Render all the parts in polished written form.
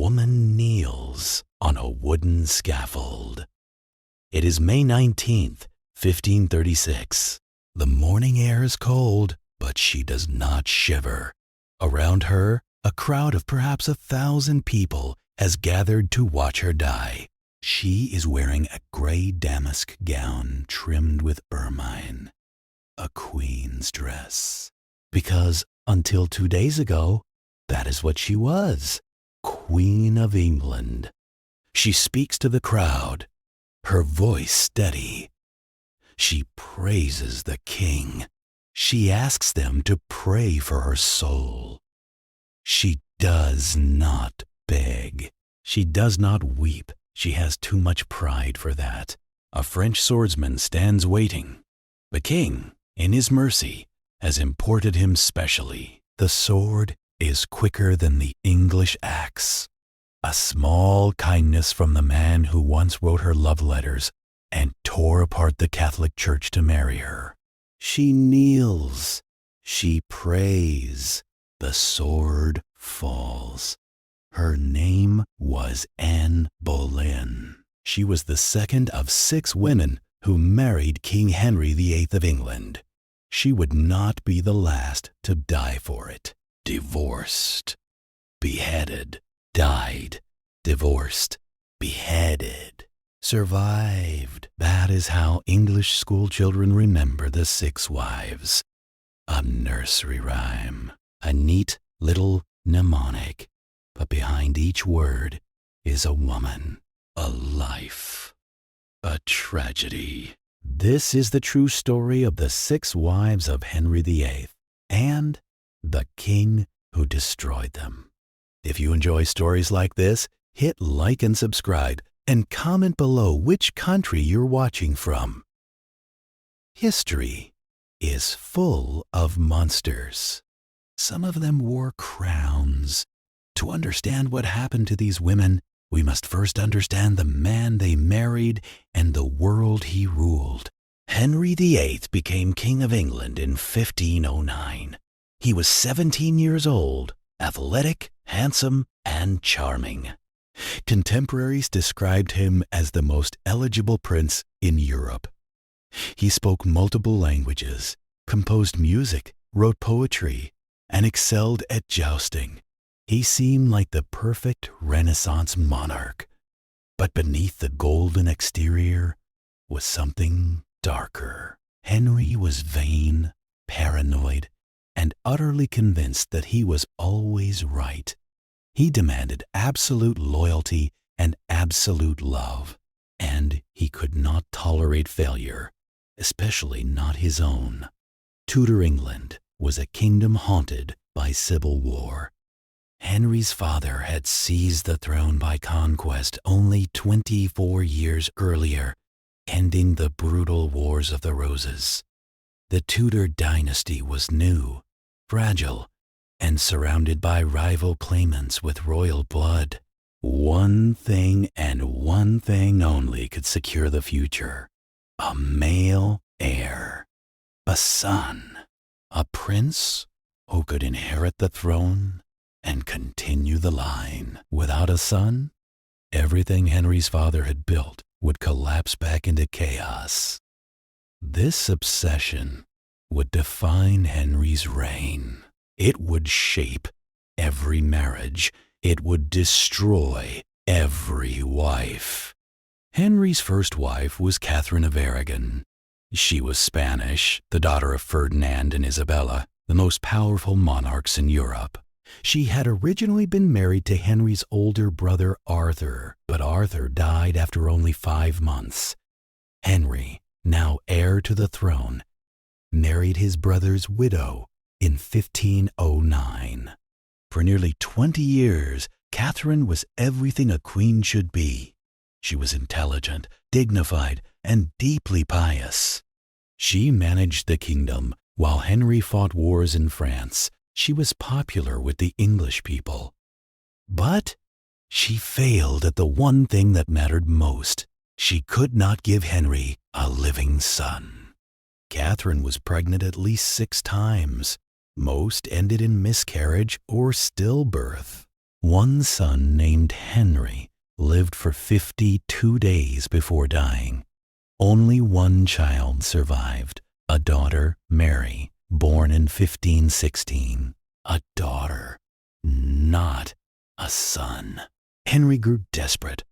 woman kneels on a wooden scaffold. It is May 19th, 1536. The morning air is cold, but she does not shiver. Around her, a crowd of perhaps 1,000 people has gathered to watch her die. She is wearing a gray damask gown trimmed with ermine, a queen's dress. Because until 2 days ago, that is what she was, Queen of England. She speaks to the crowd, her voice steady. She praises the king. She asks them to pray for her soul. She does not beg. She does not weep. She has too much pride for that. A French swordsman stands waiting. The king, in his mercy, has imported him specially. The sword is quicker than the English axe. A small kindness from the man who once wrote her love letters and tore apart the Catholic Church to marry her. She kneels. She prays. The sword falls. Her name was Anne Boleyn. She was the second of 6 women who married King Henry VIII of England. She would not be the last to die for it. Divorced, beheaded, died, divorced, beheaded, survived. That is how English schoolchildren remember the 6 wives. A nursery rhyme, a neat little mnemonic, but behind each word is a woman, a life, a tragedy. This is the true story of the 6 wives of Henry VIII and the king who destroyed them. If you enjoy stories like this, hit like and subscribe and comment below which country you're watching from. History is full of monsters. Some of them wore crowns. To understand what happened to these women, we must first understand the man they married and the world he ruled. Henry VIII became King of England in 1509. He was 17 years old, athletic, handsome, and charming. Contemporaries described him as the most eligible prince in Europe. He spoke multiple languages, composed music, wrote poetry, and excelled at jousting. He seemed like the perfect Renaissance monarch. But beneath the golden exterior was something darker. Henry was vain, paranoid, and utterly convinced that he was always right. He demanded absolute loyalty and absolute love, and he could not tolerate failure, especially not his own. Tudor England was a kingdom haunted by civil war. Henry's father had seized the throne by conquest only 24 years earlier, ending the brutal Wars of the Roses. The Tudor dynasty was new, fragile, and surrounded by rival claimants with royal blood. One thing and one thing only could secure the future: a male heir, a son, a prince who could inherit the throne and continue the line. Without a son, everything Henry's father had built would collapse back into chaos. This obsession would define Henry's reign. It would shape every marriage. It would destroy every wife. Henry's first wife was Catherine of Aragon. She was Spanish, the daughter of Ferdinand and Isabella, the most powerful monarchs in Europe. She had originally been married to Henry's older brother Arthur, but Arthur died after only 5 months. Henry, now heir to the throne, married his brother's widow in 1509. For nearly 20 years, Catherine was everything a queen should be. She was intelligent, dignified, and deeply pious. She managed the kingdom while Henry fought wars in France. She was popular with the English people. But she failed at the one thing that mattered most. She could not give Henry a living son. Catherine was pregnant at least 6 times. Most ended in miscarriage or stillbirth. One son named Henry lived for 52 days before dying. Only one child survived, a daughter, Mary, born in 1516. A daughter, not a son. Henry grew desperate.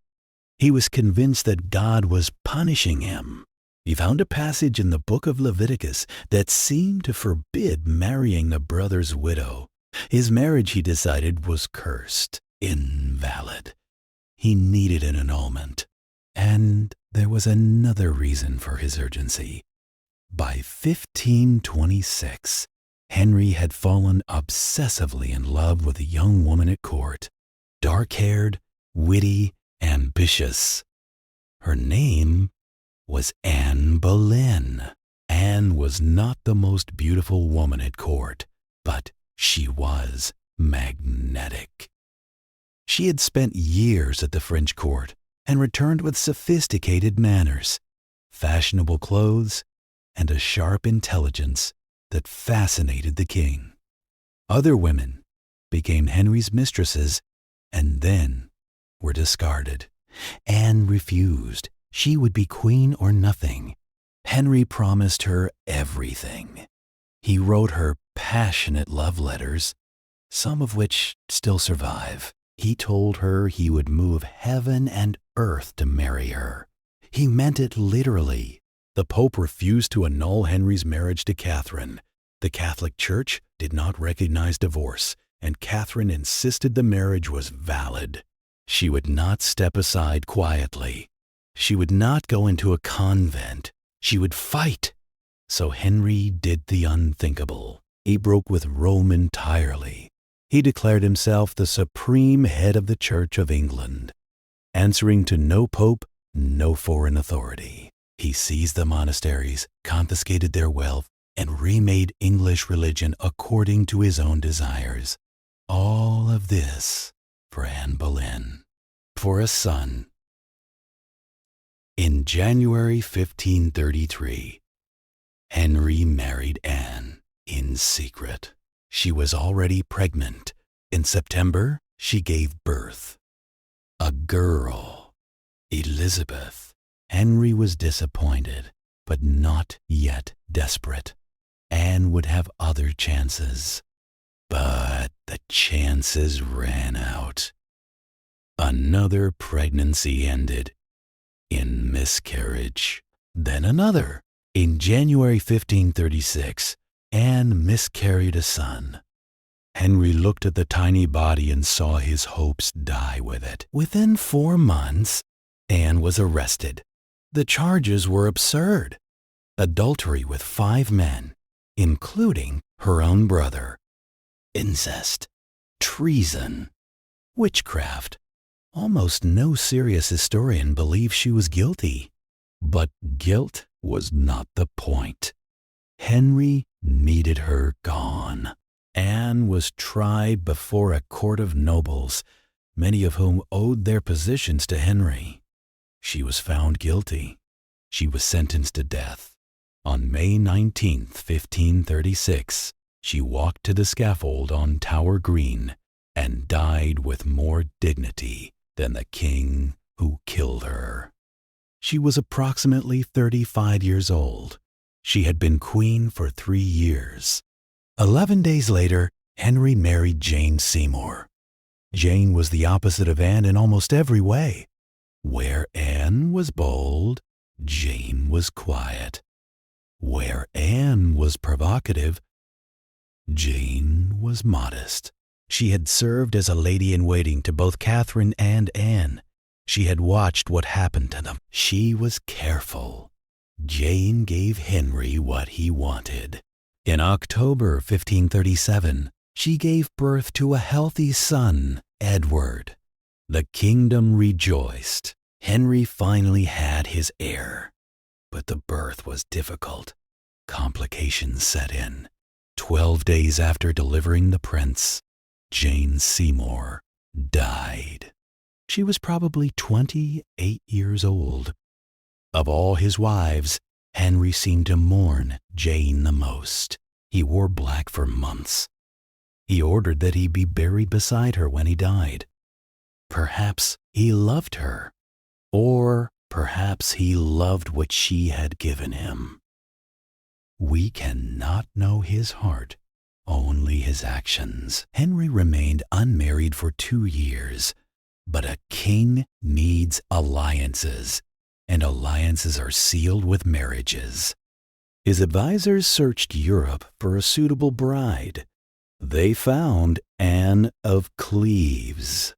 He was convinced that God was punishing him. He found a passage in the book of Leviticus that seemed to forbid marrying the brother's widow. His marriage, he decided, was cursed, invalid. He needed an annulment. And there was another reason for his urgency. By 1526, Henry had fallen obsessively in love with a young woman at court, dark-haired, witty, ambitious. Her name was Anne Boleyn. Anne was not the most beautiful woman at court, but she was magnetic. She had spent years at the French court and returned with sophisticated manners, fashionable clothes, and a sharp intelligence that fascinated the king. Other women became Henry's mistresses and then were discarded. Anne refused. She would be queen or nothing. Henry promised her everything. He wrote her passionate love letters, some of which still survive. He told her he would move heaven and earth to marry her. He meant it literally. The Pope refused to annul Henry's marriage to Catherine. The Catholic Church did not recognize divorce, and Catherine insisted the marriage was valid. She would not step aside quietly. She would not go into a convent. She would fight. So Henry did the unthinkable. He broke with Rome entirely. He declared himself the supreme head of the Church of England, answering to no pope, no foreign authority. He seized the monasteries, confiscated their wealth, and remade English religion according to his own desires. All of this for Anne Boleyn, for a son. In January 1533, Henry married Anne in secret. She was already pregnant. In September, she gave birth. A girl, Elizabeth. Henry was disappointed, but not yet desperate. Anne would have other chances. But the chances ran out. Another pregnancy ended in miscarriage. Then another. In January 1536, Anne miscarried a son. Henry looked at the tiny body and saw his hopes die with it. Within 4 months, Anne was arrested. The charges were absurd. Adultery with 5 men, including her own brother. Incest, treason, witchcraft. Almost no serious historian believes she was guilty. But guilt was not the point. Henry needed her gone. Anne was tried before a court of nobles, many of whom owed their positions to Henry. She was found guilty. She was sentenced to death. On May 19, 1536, she walked to the scaffold on Tower Green and died with more dignity than the king who killed her. She was approximately 35 years old. She had been queen for 3 years. 11 days later, Henry married Jane Seymour. Jane was the opposite of Anne in almost every way. Where Anne was bold, Jane was quiet. Where Anne was provocative, Jane was modest. She had served as a lady-in-waiting to both Catherine and Anne. She had watched what happened to them. She was careful. Jane gave Henry what he wanted. In October 1537, she gave birth to a healthy son, Edward. The kingdom rejoiced. Henry finally had his heir. But the birth was difficult. Complications set in. 12 days after delivering the prince, Jane Seymour died. She was probably 28 years old. Of all his wives, Henry seemed to mourn Jane the most. He wore black for months. He ordered that he be buried beside her when he died. Perhaps he loved her, or perhaps he loved what she had given him. We cannot know his heart, only his actions. Henry remained unmarried for 2 years, but a king needs alliances, and alliances are sealed with marriages. His advisors searched Europe for a suitable bride. They found Anne of Cleves.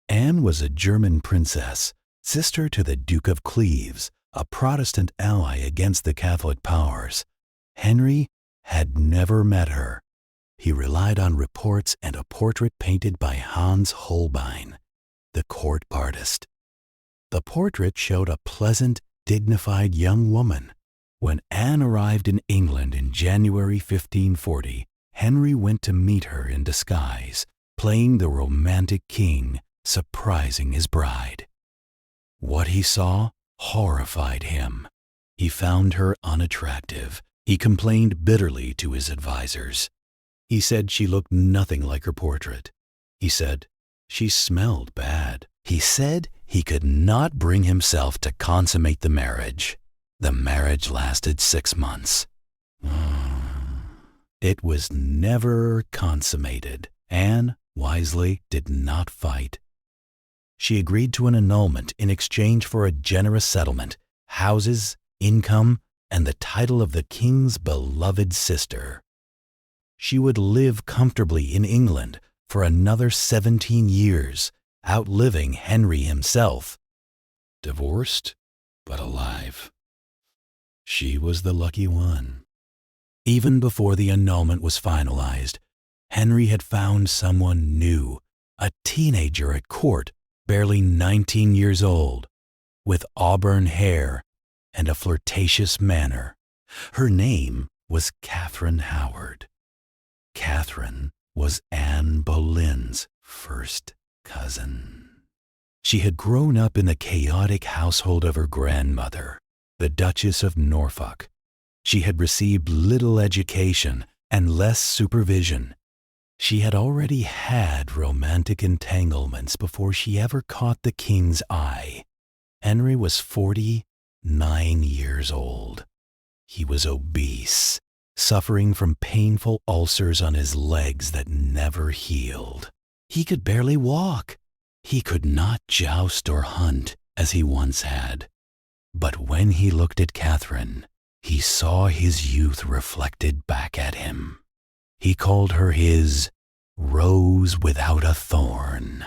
Anne was a German princess, sister to the Duke of Cleves, a Protestant ally against the Catholic powers. Henry had never met her. He relied on reports and a portrait painted by Hans Holbein, the court artist. The portrait showed a pleasant, dignified young woman. When Anne arrived in England in January 1540, Henry went to meet her in disguise, playing the romantic king, surprising his bride. What he saw horrified him. He found her unattractive. He complained bitterly to his advisors. He said she looked nothing like her portrait. He said she smelled bad. He said he could not bring himself to consummate the marriage. The marriage lasted 6 months. It was never consummated. Anne, wisely, did not fight. She agreed to an annulment in exchange for a generous settlement, houses, income, and the title of the king's beloved sister. She would live comfortably in England for another 17 years, outliving Henry himself. Divorced, but alive. She was the lucky one. Even before the annulment was finalized, Henry had found someone new, a teenager at court, barely 19 years old, with auburn hair and a flirtatious manner. Her name was Catherine Howard. Catherine was Anne Boleyn's first cousin. She had grown up in the chaotic household of her grandmother, the Duchess of Norfolk. She had received little education and less supervision. She had already had romantic entanglements before she ever caught the king's eye. Henry was 49 years old. He was obese, suffering from painful ulcers on his legs that never healed. He could barely walk. He could not joust or hunt as he once had. But when he looked at Catherine, he saw his youth reflected back at him. He called her his rose without a thorn.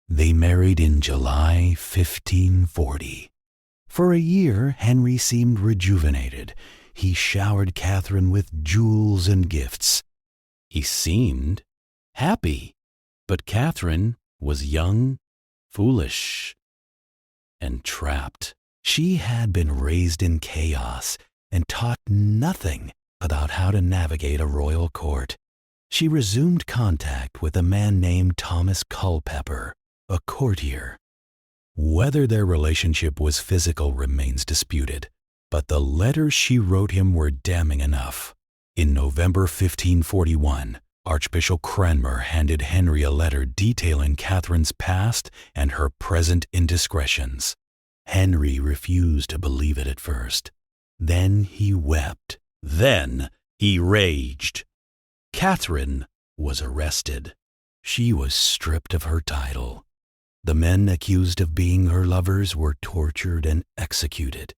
They married in July 1540. For a year, Henry seemed rejuvenated. He showered Catherine with jewels and gifts. He seemed happy, but Catherine was young, foolish, and trapped. She had been raised in chaos and taught nothing about how to navigate a royal court. She resumed contact with a man named Thomas Culpeper, a courtier. Whether their relationship was physical remains disputed, but the letters she wrote him were damning enough. In November 1541, Archbishop Cranmer handed Henry a letter detailing Catherine's past and her present indiscretions. Henry refused to believe it at first. Then he wept. Then he raged. Catherine was arrested. She was stripped of her title. The men accused of being her lovers were tortured and executed.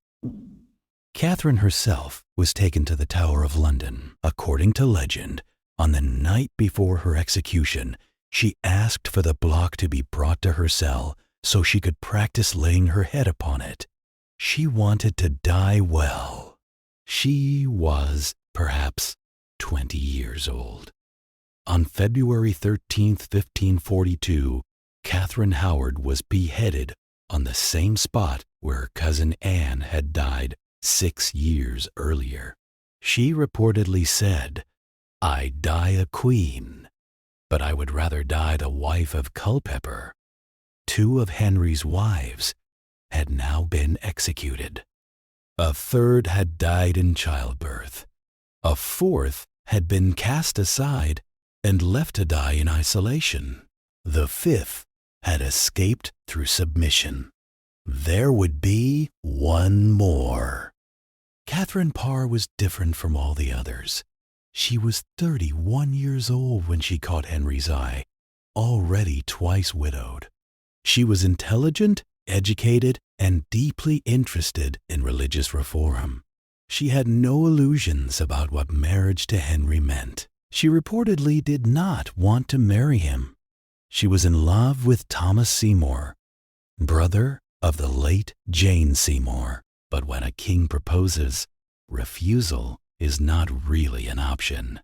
Catherine herself was taken to the Tower of London. According to legend, on the night before her execution, she asked for the block to be brought to her cell so she could practice laying her head upon it. She wanted to die well. She was, perhaps, 20 years old. On February 13, 1542, Catherine Howard was beheaded on the same spot where her cousin Anne had died 6 years earlier. She reportedly said, "I die a queen, but I would rather die the wife of Culpeper." 2 of Henry's wives had now been executed. A 3rd had died in childbirth. A 4th had been cast aside and left to die in isolation. The fifth had escaped through submission. There would be one more. Catherine Parr was different from all the others. She was 31 years old when she caught Henry's eye, already twice widowed. She was intelligent, educated, and deeply interested in religious reform. She had no illusions about what marriage to Henry meant. She reportedly did not want to marry him. She was in love with Thomas Seymour, brother of the late Jane Seymour. But when a king proposes, refusal is not really an option.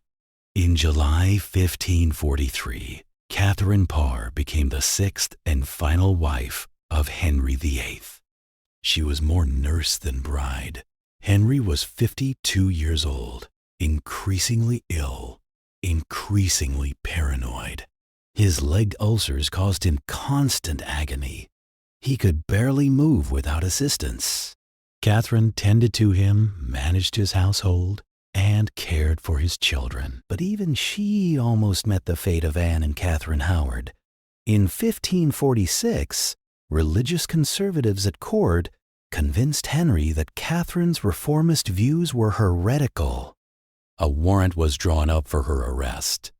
In July 1543, Catherine Parr became the sixth and final wife of Henry VIII. She was more nurse than bride. Henry was 52 years old, increasingly ill, increasingly paranoid. His leg ulcers caused him constant agony. He could barely move without assistance. Catherine tended to him, managed his household, and cared for his children. But even she almost met the fate of Anne and Catherine Howard. In 1546, religious conservatives at court convinced Henry that Catherine's reformist views were heretical. A warrant was drawn up for her arrest.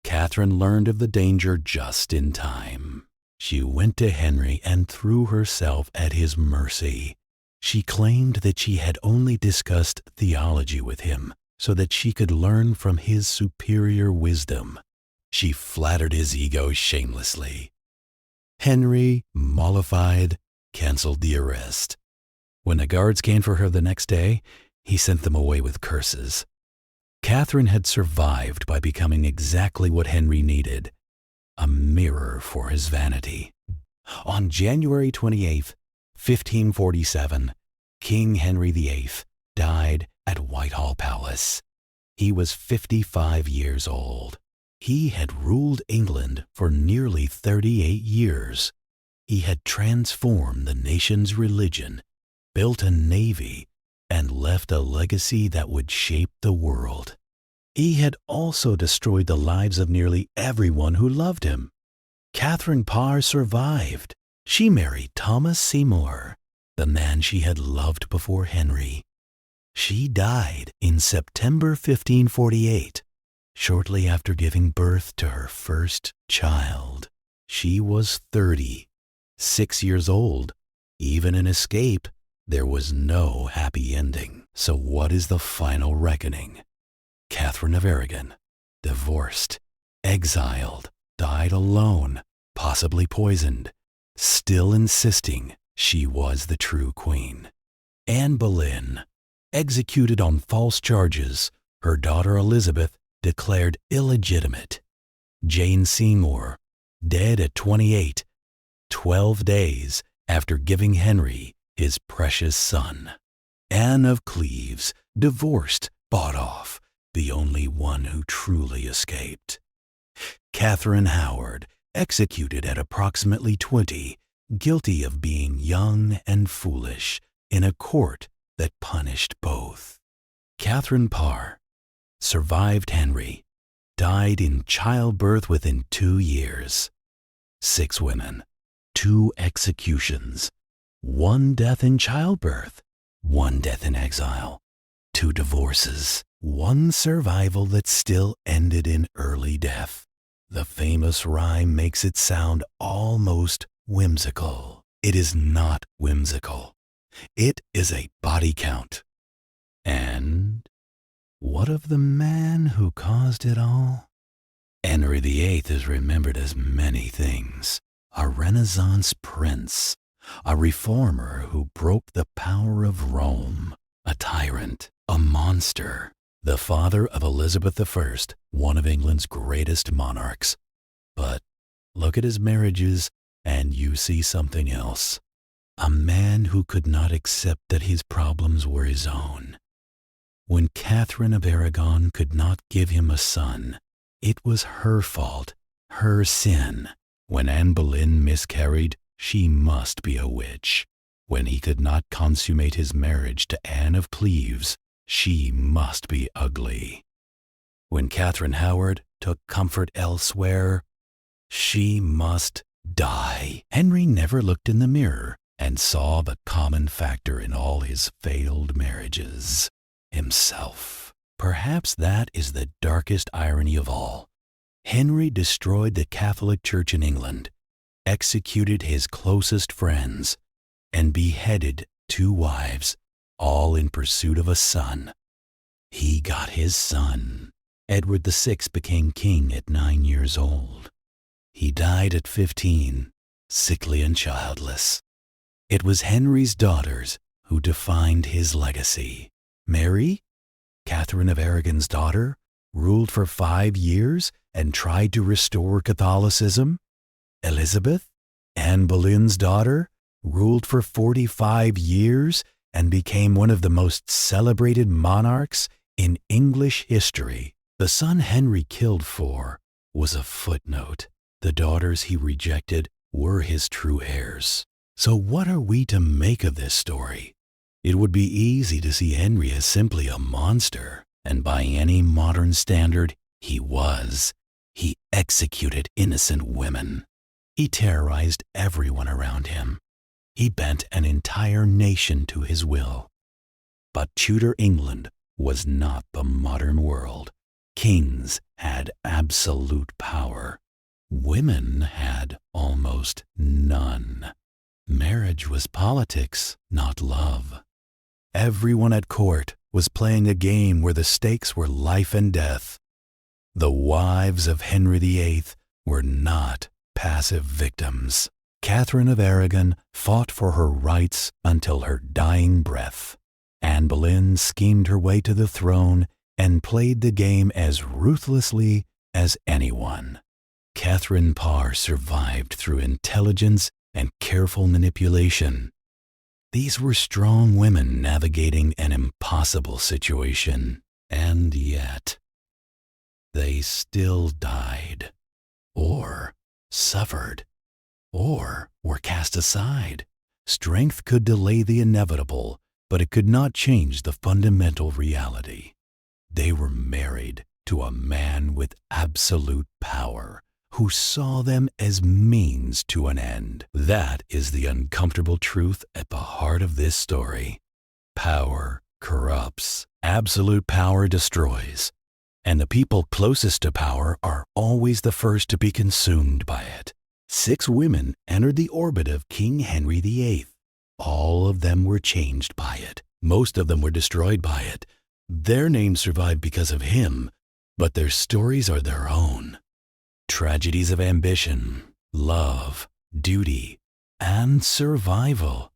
Catherine learned of the danger just in time. She went to Henry and threw herself at his mercy. She claimed that she had only discussed theology with him so that she could learn from his superior wisdom. She flattered his ego shamelessly. Henry, mollified, canceled the arrest. When the guards came for her the next day, he sent them away with curses. Catherine had survived by becoming exactly what Henry needed, a mirror for his vanity. On January 28, 1547, King Henry VIII died at Whitehall Palace. He was 55 years old. He had ruled England for nearly 38 years. He had transformed the nation's religion, built a navy, and left a legacy that would shape the world. He had also destroyed the lives of nearly everyone who loved him. Catherine Parr survived. She married Thomas Seymour, the man she had loved before Henry. She died in September 1548, shortly after giving birth to her first child. She was 30, 6 years old. Even in escape, there was no happy ending. So what is the final reckoning? Catherine of Aragon, divorced, exiled, died alone, possibly poisoned, still insisting she was the true queen. Anne Boleyn, executed on false charges, her daughter Elizabeth declared illegitimate. Jane Seymour, dead at 28, 12 days after giving Henry his precious son. Anne of Cleves, divorced, bought off, the only one who truly escaped. Catherine Howard, executed at approximately 20, guilty of being young and foolish in a court that punished both. Catherine Parr survived Henry, died in childbirth within 2 years. 6 women, 2 executions, 1 death in childbirth, 1 death in exile, 2 divorces, 1 survival that still ended in early death. The famous rhyme makes it sound almost whimsical. It is not whimsical. It is a body count. And what of the man who caused it all? Henry VIII is remembered as many things. A Renaissance prince, a reformer who broke the power of Rome, a tyrant, a monster, the father of Elizabeth I, one of England's greatest monarchs. But look at his marriages and you see something else. A man who could not accept that his problems were his own. When Catherine of Aragon could not give him a son, it was her fault, her sin. When Anne Boleyn miscarried, she must be a witch. When he could not consummate his marriage to Anne of Cleves, she must be ugly. When Catherine Howard took comfort elsewhere. She must die. Henry never looked in the mirror and saw the common factor in all his failed marriages: himself. Perhaps that is the darkest irony of all. Henry destroyed the Catholic Church in England, executed his closest friends, and beheaded 2 wives, all in pursuit of a son. He got his son. Edward VI became king at 9 years old. He died at 15, sickly and childless. It was Henry's daughters who defined his legacy. Mary, Catherine of Aragon's daughter, ruled for 5 years and tried to restore Catholicism. Elizabeth, Anne Boleyn's daughter, ruled for 45 years and became one of the most celebrated monarchs in English history. The son Henry killed for was a footnote. The daughters he rejected were his true heirs. So what are we to make of this story? It would be easy to see Henry as simply a monster, and by any modern standard, he was. He executed innocent women. He terrorized everyone around him. He bent an entire nation to his will. But Tudor England was not the modern world. Kings had absolute power. Women had almost none. Marriage was politics, not love. Everyone at court was playing a game where the stakes were life and death. The wives of Henry VIII were not passive victims. Catherine of Aragon fought for her rights until her dying breath. Anne Boleyn schemed her way to the throne and played the game as ruthlessly as anyone. Catherine Parr survived through intelligence and careful manipulation. These were strong women navigating an impossible situation, and yet they still died, or suffered, or were cast aside. Strength could delay the inevitable, but it could not change the fundamental reality. They were married to a man with absolute power, who saw them as means to an end. That is the uncomfortable truth at the heart of this story. Power corrupts. Absolute power destroys. And the people closest to power are always the first to be consumed by it. 6 women entered the orbit of King Henry VIII. All of them were changed by it. Most of them were destroyed by it. Their names survived because of him, but their stories are their own. Tragedies of ambition, love, duty, and survival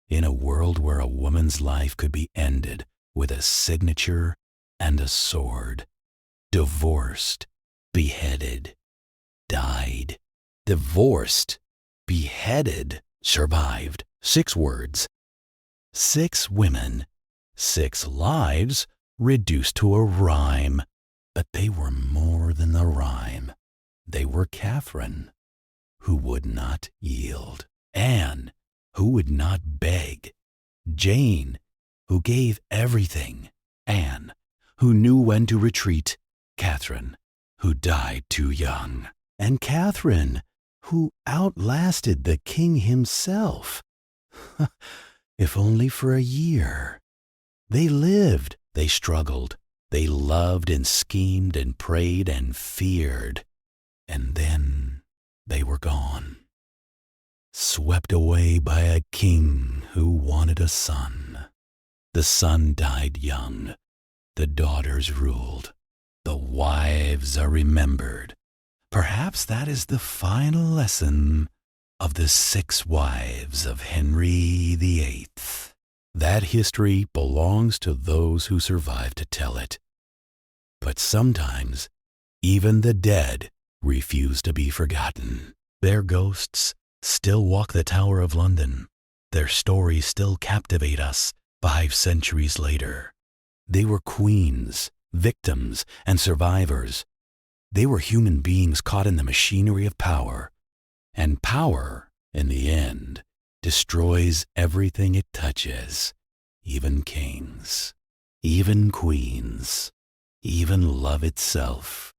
in a world where a woman's life could be ended with a signature and a sword. Divorced, beheaded, died. Divorced, beheaded, survived. 6 words. 6 women, 6 lives reduced to a rhyme. But they were more than the rhyme. They were Catherine, who would not yield. Anne, who would not beg. Jane, who gave everything. Anne, who knew when to retreat. Catherine, who died too young. And Catherine, who outlasted the king himself. If only for a year. They lived, they struggled, they loved and schemed and prayed and feared. And then they were gone, swept away by a king who wanted a son. The son died young. The daughters ruled. The wives are remembered. Perhaps that is the final lesson of the 6 wives of Henry VIII. That history belongs to those who survive to tell it. But sometimes, even the dead refuse to be forgotten. Their ghosts still walk the Tower of London. Their stories still captivate us 5 centuries later. They were queens, victims, and survivors. They were human beings caught in the machinery of power. And power, in the end, destroys everything it touches, even kings, even queens, even love itself.